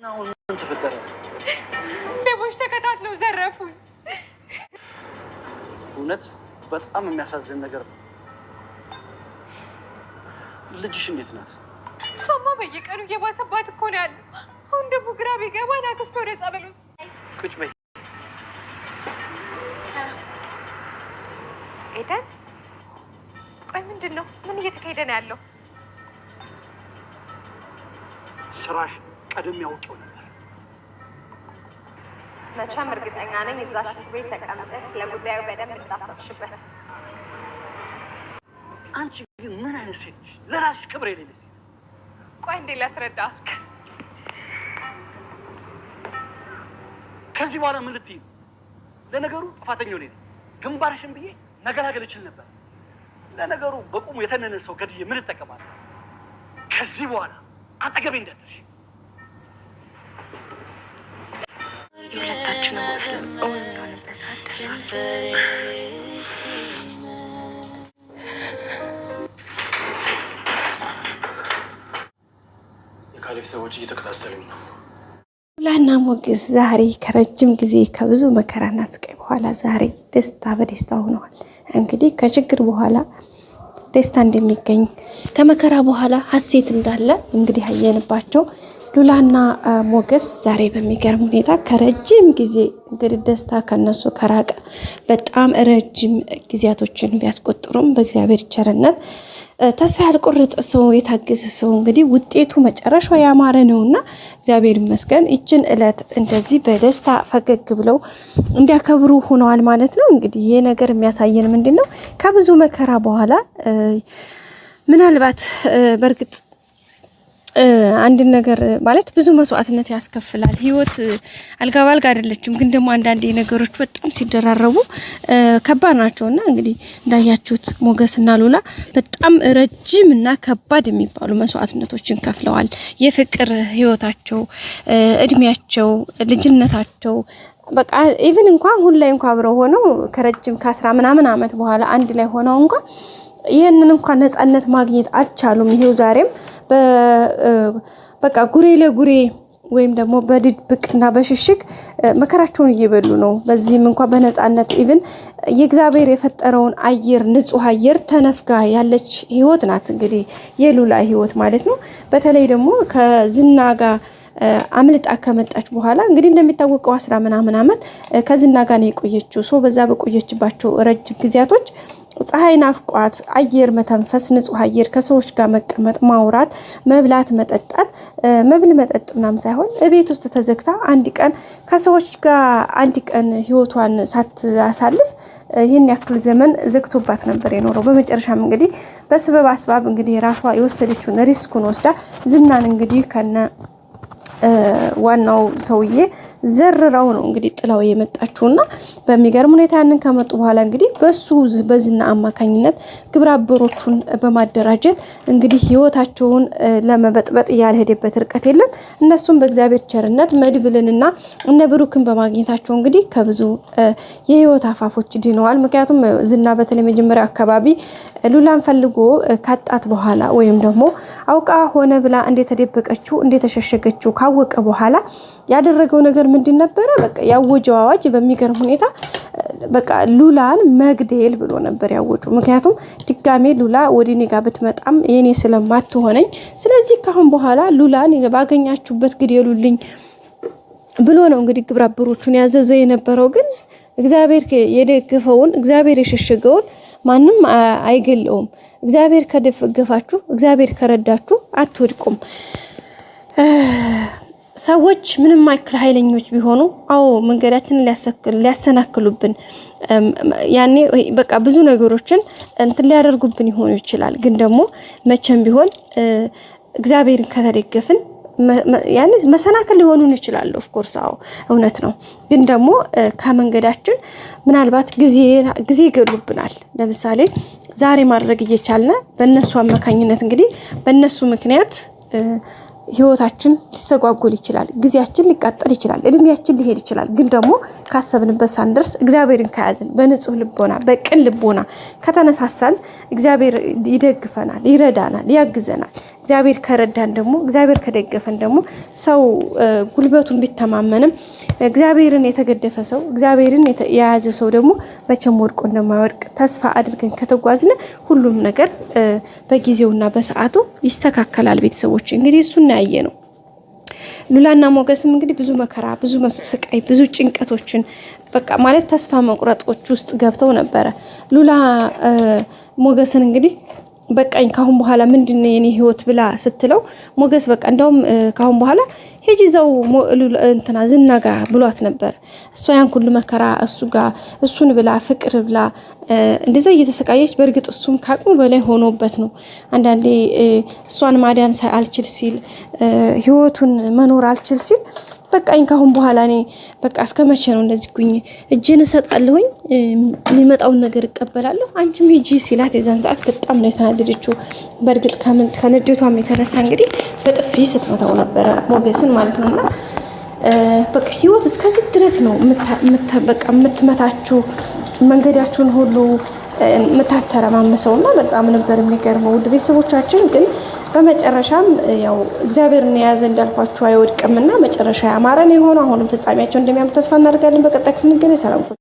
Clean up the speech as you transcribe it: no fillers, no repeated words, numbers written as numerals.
አሁን ምን ተፈጠረ? ሌቦች ተከታትለው ዘረፉኝ። እውነት በጣም የሚያሳዝን ነገር ነው። ልጅሽ እንዴት ናት? እሷማ በየቀኑ እየባሰባት እኮ ነው ያለው። አሁን ደግሞ ግራ ቢገባን አክስቷ ወደ ጸበሉ። ቁጭ በይ ኤደን። ቆይ ምንድን ነው? ምን እየተካሄደ ነው ያለው? ስራሽ ቀደም ያውቀው ነበር። መቼም እርግጠኛ ነኝ እዛ ሽንት ቤት ተቀምጠሽ ስለ ጉዳዩ በደንብ እንዳሰብሽበት። አንቺ ግን ምን አይነት ሴት ነሽ? ለራስሽ ክብር የሌለሽ ሴት። ቆይ እንዴ ላስረዳ። ከዚህ በኋላ ምን ልትይ? ለነገሩ ጥፋተኛው ነኝ። ግንባርሽን ብዬ መገላገል እችል ነበር። ለነገሩ በቁሙ የተነነ ሰው ገድዬ ምን እጠቀማለሁ? ከዚህ በኋላ አጠገቤ እንዳትደርሺ። የሁለታችንም ወፍም እውን የሚሆንበት ሰዓት ደርሷል። የካሌብ ሰዎች እየተከታተሉኝ ነው። ሉላና ሞገስ ዛሬ ከረጅም ጊዜ ከብዙ መከራና ስቃይ በኋላ ዛሬ ደስታ በደስታ ሆነዋል። እንግዲህ ከችግር በኋላ ደስታ እንደሚገኝ ከመከራ በኋላ ሀሴት እንዳለ እንግዲህ አየንባቸው። ሉላና ሞገስ ዛሬ በሚገርም ሁኔታ ከረጅም ጊዜ እንግዲህ ደስታ ከነሱ ከራቀ በጣም ረጅም ጊዜያቶችን ቢያስቆጥሩም በእግዚአብሔር ቸርነት ተስፋ ያልቆረጠ ሰው የታገሰ ሰው እንግዲህ ውጤቱ መጨረሻው ያማረ ነውና እግዚአብሔር ይመስገን። ይችን እለት እንደዚህ በደስታ ፈገግ ብለው እንዲያከብሩ ሆነዋል ማለት ነው። እንግዲህ ይሄ ነገር የሚያሳየን ምንድነው? ከብዙ መከራ በኋላ ምናልባት በእርግጥ አንድ ነገር ማለት ብዙ መስዋዕትነት ያስከፍላል። ህይወት አልጋ ባልጋ አይደለችም። ግን ደግሞ አንዳንዴ ነገሮች በጣም ሲደራረቡ ከባድ ናቸውና እንግዲህ እንዳያችሁት ሞገስና ሉላ በጣም ረጅም እና ከባድ የሚባሉ መስዋዕትነቶችን ከፍለዋል። የፍቅር ህይወታቸው፣ እድሜያቸው፣ ልጅነታቸው በቃ ኢቭን እንኳን አሁን ላይ እንኳን አብረው ሆነው ከረጅም ከ10 ምናምን አመት በኋላ አንድ ላይ ሆነው እንኳን ይሄንን እንኳን ነፃነት ማግኘት አልቻሉም። ይሄው ዛሬም በቃ ጉሬ ለጉሬ ወይም ደግሞ በድብቅና በሽሽግ መከራቸውን እየበሉ ነው። በዚህም እንኳን በነፃነት ኢቭን የእግዚአብሔር የፈጠረውን አየር ንጹህ አየር ተነፍጋ ያለች ህይወት ናት እንግዲህ የሉላ ህይወት ማለት ነው። በተለይ ደግሞ ከዝና ጋር አምልጣ ከመጣች በኋላ እንግዲህ እንደሚታወቀው 10 ምናምን አመት ከዝና ጋር ነው የቆየችው። ሶ በዛ በቆየችባቸው ረጅም ጊዜያቶች ፀሐይ ናፍቋት አየር መተንፈስ፣ ንጹህ አየር፣ ከሰዎች ጋር መቀመጥ፣ ማውራት፣ መብላት፣ መጠጣት መብል መጠጥ ምናምን ሳይሆን እቤት ውስጥ ተዘግታ አንድ ቀን ከሰዎች ጋር አንድ ቀን ህይወቷን ሳታሳልፍ ይህን ያክል ዘመን ዘግቶባት ነበር የኖረው። በመጨረሻም እንግዲህ በስበብ አስባብ እንግዲህ ራሷ የወሰደችውን ሪስኩን ወስዳ ዝናን እንግዲህ ከነ ዋናው ሰውዬ ዘርራው ነው እንግዲህ ጥላው የመጣችውና በሚገርም ሁኔታ ያንን ከመጡ በኋላ እንግዲህ በዝና አማካኝነት ግብረ አበሮቹን በማደራጀት እንግዲህ ህይወታቸውን ለመበጥበጥ ያልሄደበት ርቀት የለም። እነሱም በእግዚአብሔር ቸርነት መድብልንና እነ ብሩክን በማግኘታቸው እንግዲህ ከብዙ የህይወት አፋፎች ድነዋል። ምክንያቱም ዝና በተለይ መጀመሪያ አካባቢ ሉላን ፈልጎ ካጣት በኋላ ወይም ደግሞ አውቃ ሆነ ብላ እንደተደበቀችው እንደተሸሸገችው ካወቀ በኋላ ያደረገው ነገር ምንድን ነበረ? በቃ ያወጀው አዋጅ በሚገርም ሁኔታ በቃ ሉላን መግደል ብሎ ነበር ያወጀው። ምክንያቱም ድጋሜ ሉላ ወደ እኔ ጋር ብትመጣም የኔ ስለማትሆነኝ ስለዚህ ካሁን በኋላ ሉላን ባገኛችሁበት ግደሉልኝ ብሎ ነው እንግዲህ ግብረ አበሮቹን ያዘዘ የነበረው። ግን እግዚአብሔር የደገፈውን እግዚአብሔር የሸሸገውን ማንም አይገለውም። እግዚአብሔር ከደገፋችሁ እግዚአብሔር ከረዳችሁ አትወድቁም። ሰዎች ምንም አይክል ኃይለኞች ቢሆኑ መንገዳችንን ሊያሰናክሉብን ያኔ በቃ ብዙ ነገሮችን እንትን ሊያደርጉብን ይሆኑ ይችላል። ግን ደግሞ መቼም ቢሆን እግዚአብሔርን ከተደገፍን ያኔ መሰናከል ሊሆኑን ይችላል። ኦፍ ኮርስ እውነት ነው። ግን ደግሞ ከመንገዳችን ምናልባት ጊዜ ይገሉብናል። ለምሳሌ ዛሬ ማድረግ እየቻልን በእነሱ አማካኝነት እንግዲህ በእነሱ ምክንያት ህይወታችን ሊሰጓጎል ይችላል፣ ጊዜያችን ሊቃጠል ይችላል፣ እድሜያችን ሊሄድ ይችላል። ግን ደግሞ ካሰብንበት ሳንደርስ እግዚአብሔርን ከያዝን በንጹህ ልቦና በቅን ልቦና ከተነሳሳን እግዚአብሔር ይደግፈናል፣ ይረዳናል፣ ያግዘናል። እግዚአብሔር ከረዳን ደግሞ እግዚአብሔር ከደገፈን ደግሞ ሰው ጉልበቱን ቢተማመንም እግዚአብሔርን የተገደፈ ሰው እግዚአብሔርን የያዘ ሰው ደግሞ መቼም ወድቆ እንደማይወድቅ ተስፋ አድርገን ከተጓዝነ ሁሉም ነገር በጊዜውና በሰዓቱ ይስተካከላል። ቤተሰቦች እንግዲህ እሱን ያየ ነው። ሉላና ሞገስም እንግዲህ ብዙ መከራ፣ ብዙ ስቃይ፣ ብዙ ጭንቀቶችን በቃ ማለት ተስፋ መቁረጦች ውስጥ ገብተው ነበረ። ሉላ ሞገስን እንግዲህ በቃኝ ካሁን በኋላ ምንድነው የኔ ህይወት ብላ ስትለው ሞገስ በቃ እንደውም ካሁን በኋላ ሄጂ ዘው እንትና ዝናጋ ብሏት ነበር። እሷ ያን ሁሉ መከራ እሱን ብላ ፍቅር ብላ እንደዛ እየተሰቃየች በእርግጥ እሱም ካቅሙ በላይ ሆኖበት ነው። አንዳንዴ እሷን ማዳን አልችል ሲል ህይወቱን መኖር አልችል ሲል በቃኝ ካሁን በኋላ እኔ በቃ እስከመቼ ነው እንደዚህ ጉኝ እጄን እሰጣለሁኝ የሚመጣውን ነገር እቀበላለሁ አንቺም ሂጂ ሲላት የዛን ሰዓት በጣም ነው የተናደደችው። በእርግጥ ከንዴቷም የተነሳ እንግዲህ በጥፊ ስትመታው ነበረ ሞገስን ማለት ነውና በቃ ህይወት እስከዚህ ድረስ ነው በቃ የምትመታችሁ መንገዳችሁን ሁሉ የምታተረማምሰውና በጣም ነበር የሚገርመው። ውድ ቤተሰቦቻችን ግን በመጨረሻም ያው እግዚአብሔርን የያዘ እንዳልኳችሁ አይወድቅምና መጨረሻ ያማረ ነው የሆነው። አሁንም ፍጻሜያቸው እንደሚያምር ተስፋ እናደርጋለን። በቀጣይ ክፍል እንገናኝ። ሰላም።